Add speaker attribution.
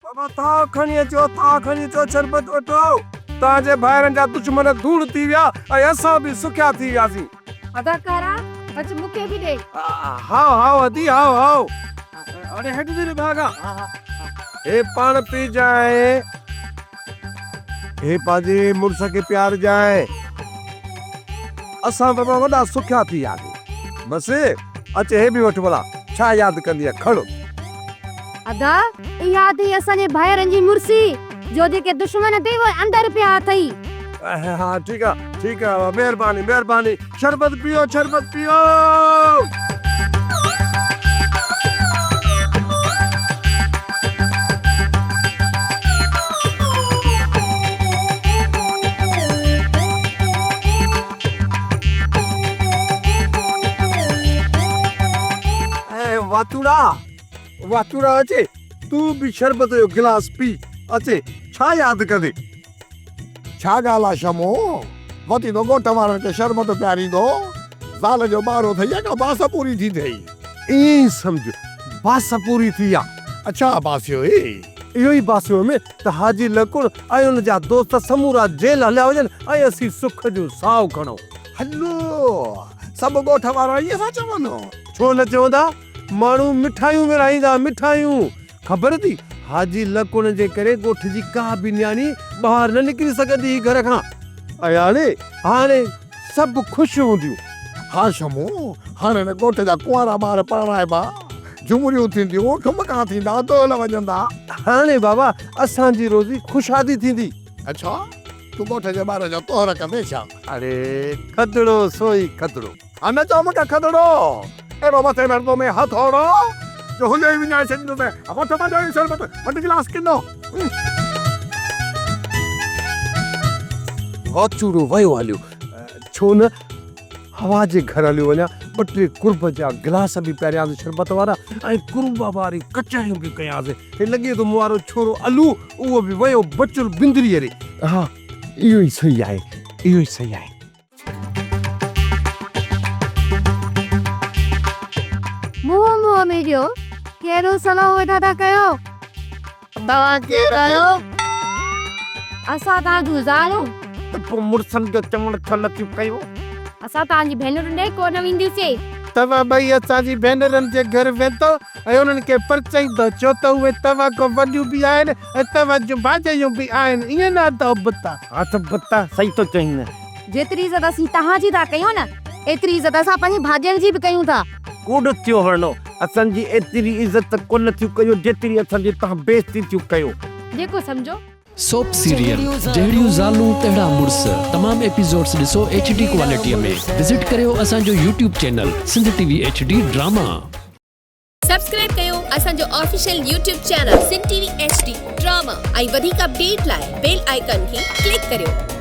Speaker 1: बाबा ता खणी अचो शरबत वठो ताजे भाइरनि जा दुश्मन धूड़ थी विया ऐं असां बि सुखिया थी वियासीं।
Speaker 2: अदाकारा अच मूंखे बि ॾे।
Speaker 1: हाओ अदी हाओ अरे हेठ दे भागा हे पान पी जाए हे पाजे मुर्स के प्यार जाए असां बाबा वॾा सुखिया थी वियासीं। बस अच हे बि वठ भला छा यादि कंदी आहे खड़ो।
Speaker 2: अदा याद ही असांजे भाइरनि जी मुर्सी जो जेके दुश्मन थी वो अंदर पिया अथई।
Speaker 1: हाँ ठीक है मेहरबानी शरबत पियो वातुड़ा अचे तू भी शरबत जो गिलास पी अचे छा याद करे
Speaker 3: छा ॻाल्हि आहे शमो वती तो घोट वारनि खे शरबत पियारींदो ज़ाल जो ॿारो थई आहे का बास पूरी थी थई
Speaker 1: ई समझ बास पूरी थी आ।
Speaker 3: अच्छा बासियो
Speaker 1: इहो ई बासियो में त हाजी लकुड़ ऐं उन जा दोस्त समूरा जेल हलिया वञनि ऐं असीं सुख जो साहु खणो।
Speaker 3: हलो सभु ॻोठ वारा इहे था चवनि
Speaker 1: छो न चवंदा माण्हू मिठाइयूं विराईंदा मिठाइयूं ख़बर थी हाजी लकुड़ जे करे ॻोठ जी का बि न्याणी ॿाहिरि न निकिरी सघंदी घर खां ऐं हाणे सभु ख़ुशि हूंदियूं।
Speaker 3: हा शमो हाणे न ॻोठ जा कुंवारा ॿार पढ़ाइबा झुमरियूं थींदियूं ठुमका थींदा दोल वॼंदा
Speaker 1: हाणे बाबा असांजी रोज़ी खुशादी थींदी।
Speaker 3: अच्छा तू ॻोठ जे ॿार जो तोहर कंदे छा?
Speaker 1: अरे खतड़ो सोई खतड़ो
Speaker 3: न चओ मूंखे खतड़ो अहिड़ो मथे मर्दो में हथ ओड़ो जो हुजे विञाए छॾींदुसि वठ मां शरबत वठ गिलास किनो
Speaker 1: वाचूड़ो वयो हलियो छो न हवा जे घर हलियो वञा ॿ टे कुर्ब जा गिलास बि पहिरियां शरबत वारा ऐं कुर्ब वारी कचायूं बि कयासीं। हे लॻे थो मूं वारो छोरो अलू उहो बि वयो बचल बिंदरीअ रे। हा इहो ई सही आहे।
Speaker 2: मुंह में जो केरो सलाह वेठा था कयो?
Speaker 3: तव्हां केरु आहियो?
Speaker 2: असां तव्हां ज़ालूं
Speaker 1: त पोइ मुड़सनि जो चवण छो नथियूं कयो?
Speaker 2: असां तव्हांजी भेनरुनि ॾे कोन वेंदियूंसीं।
Speaker 1: तव्हां ॿई असांजी भेनरनि जे घर वेंदो ऐं उन्हनि खे परचाईंदो छो त उहे तव्हां खां वॾियूं बि आहिनि ऐं तव्हां जूं भाॼायूं बि आहिनि ईअं न त बता हा त बता सही तो चईं न।
Speaker 2: जेतिरी इज़त असीं तव्हांजी था कयूं न एतिरी इज़त असां पंहिंजी भाॼियुनि जी बि कयूं था।
Speaker 1: कूड़ थियो हरणो असांजी एतिरी इज़त कोन थियूं कयो जेतिरी असांजी तव्हां बेइज़ती थियूं कयो।
Speaker 2: जेको समझो
Speaker 4: सोप सीरियल जहिड़ियूं ज़ालूं तहिड़ा मुड़स तमाम एपिसोड्स ॾिसो HD क्वालिटीअ में विजिट करियो असांजो YouTube channel Sindh TV HD drama.
Speaker 5: Subscribe कयो असांजो official YouTube channel Sindh TV HD drama ऐं वधीक अपडेट लाइ बेल आइकन खे क्लिक करियो।